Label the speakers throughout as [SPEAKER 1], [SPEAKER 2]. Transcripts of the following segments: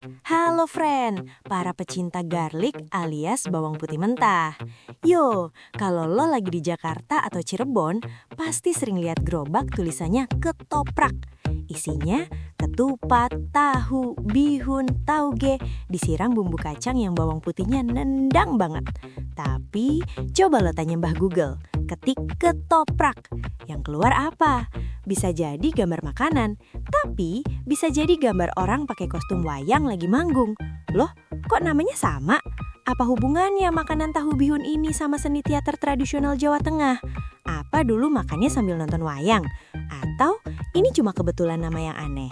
[SPEAKER 1] Halo friend, para pecinta garlic alias bawang putih mentah. Yo, kalau lo lagi di Jakarta atau Cirebon, pasti sering lihat gerobak tulisannya ketoprak. Isinya ketupat, tahu, bihun, tauge, disiram bumbu kacang yang bawang putihnya nendang banget. Tapi coba lo tanya Mbah Google, ketik ketoprak. Yang keluar apa? Bisa jadi gambar makanan, tapi bisa jadi gambar orang pakai kostum wayang lagi manggung. Loh, kok namanya sama? Apa hubungannya makanan tahu bihun ini sama seni teater tradisional Jawa Tengah? Apa dulu makannya sambil nonton wayang? Atau ini cuma kebetulan nama yang aneh?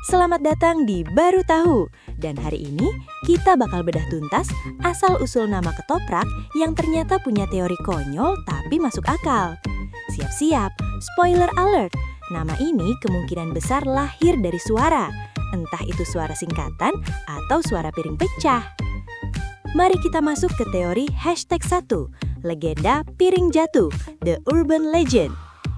[SPEAKER 1] Selamat datang di Baru Tahu. Dan hari ini kita bakal bedah tuntas asal-usul nama ketoprak yang ternyata punya teori konyol tapi masuk akal. Siap-siap, spoiler alert. Nama ini kemungkinan besar lahir dari suara. Entah itu suara singkatan atau suara piring pecah. Mari kita masuk ke teori #1, legenda piring jatuh, The Urban Legend.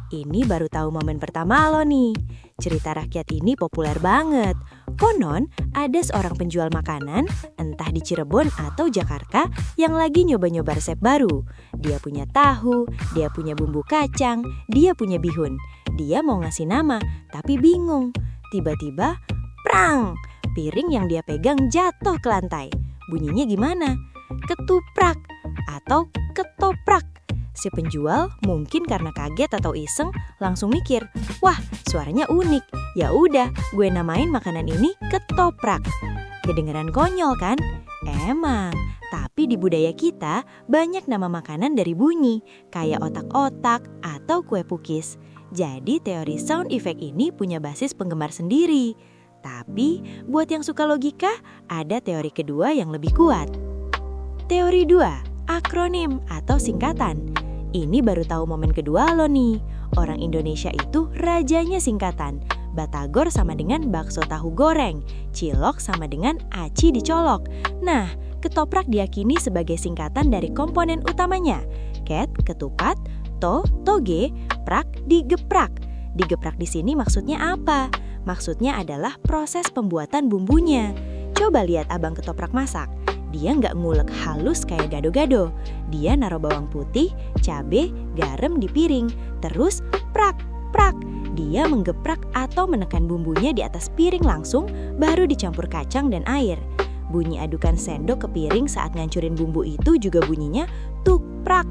[SPEAKER 1] Ini baru tahu momen pertama lo nih. Cerita rakyat ini populer banget. Konon, ada seorang penjual makanan, entah di Cirebon atau Jakarta, yang lagi nyoba-nyoba resep baru. Dia punya tahu, dia punya bumbu kacang, dia punya bihun. Dia mau ngasih nama, tapi bingung. Tiba-tiba, prang! Piring yang dia pegang jatuh ke lantai. Bunyinya gimana? Ketuprak atau ketoprak. Si penjual mungkin karena kaget atau iseng langsung mikir, wah suaranya unik, ya udah gue namain makanan ini ketoprak. Kedengeran konyol kan? Emang, tapi di budaya kita banyak nama makanan dari bunyi, kayak otak-otak atau kue pukis. Jadi teori sound effect ini punya basis penggemar sendiri. Tapi buat yang suka logika, ada teori kedua yang lebih kuat. Teori 2, akronim atau singkatan. Ini baru tahu momen kedua lo nih. Orang Indonesia itu rajanya singkatan. Batagor sama dengan bakso tahu goreng. Cilok sama dengan aci dicolok. Nah, ketoprak diyakini sebagai singkatan dari komponen utamanya. Ket, ketupat, toge, prak, digeprak. Digeprak di sini maksudnya apa? Maksudnya adalah proses pembuatan bumbunya. Coba lihat abang ketoprak masak. Dia nggak ngulek halus kayak gado-gado. Dia naruh bawang putih, cabe, garam di piring. Terus prak. Dia menggeprak atau menekan bumbunya di atas piring langsung, baru dicampur kacang dan air. Bunyi adukan sendok ke piring saat ngancurin bumbu itu juga bunyinya tuk prak.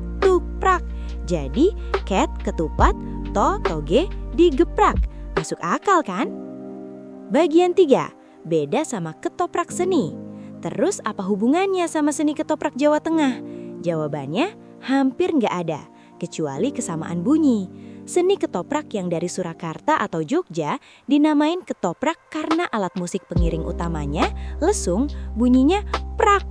[SPEAKER 1] Jadi ket, ketupat, toge, digeprak. Masuk akal kan? Bagian 3, beda sama ketoprak seni. Terus apa hubungannya sama seni ketoprak Jawa Tengah? Jawabannya hampir nggak ada, kecuali kesamaan bunyi. Seni ketoprak yang dari Surakarta atau Jogja dinamain ketoprak karena alat musik pengiring utamanya, lesung, bunyinya prak.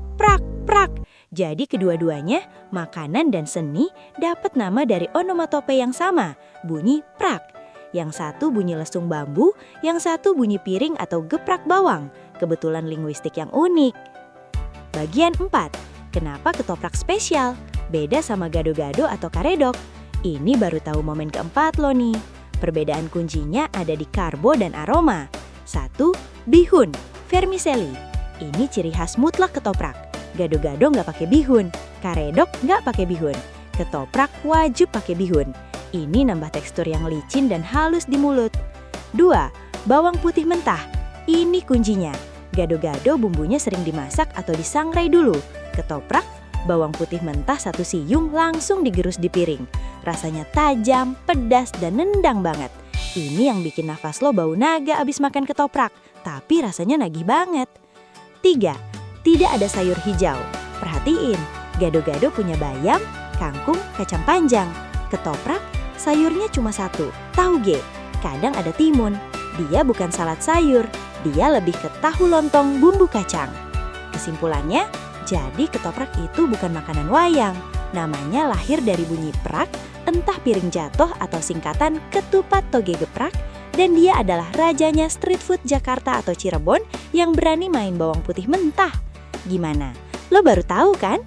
[SPEAKER 1] Jadi kedua-duanya, makanan dan seni, dapat nama dari onomatope yang sama, bunyi prak. Yang satu bunyi lesung bambu, yang satu bunyi piring atau geprak bawang. Kebetulan linguistik yang unik. Bagian 4, kenapa ketoprak spesial? Beda sama gado-gado atau karedok. Ini baru tahu momen keempat lo nih. Perbedaan kuncinya ada di karbo dan aroma. 1, bihun, vermicelli. Ini ciri khas mutlak ketoprak. Gado-gado nggak pakai bihun, karedok nggak pakai bihun. Ketoprak wajib pakai bihun. Ini nambah tekstur yang licin dan halus di mulut. 2, bawang putih mentah. Ini kuncinya. Gado-gado bumbunya sering dimasak atau disangrai dulu. Ketoprak, bawang putih mentah 1 siung langsung digerus di piring. Rasanya tajam, pedas, dan nendang banget. Ini yang bikin nafas lo bau naga abis makan ketoprak, tapi rasanya nagih banget. 3, tidak ada sayur hijau. Perhatiin, gado-gado punya bayam, kangkung, kacang panjang. Ketoprak, sayurnya cuma 1, tauge. Kadang ada timun. Dia bukan salad sayur, dia lebih ke tahu lontong bumbu kacang. Kesimpulannya, jadi ketoprak itu bukan makanan wayang. Namanya lahir dari bunyi prak, entah piring jatuh atau singkatan ketupat toge geprak, dan dia adalah rajanya street food Jakarta atau Cirebon yang berani main bawang putih mentah. Gimana? Lo baru tahu kan?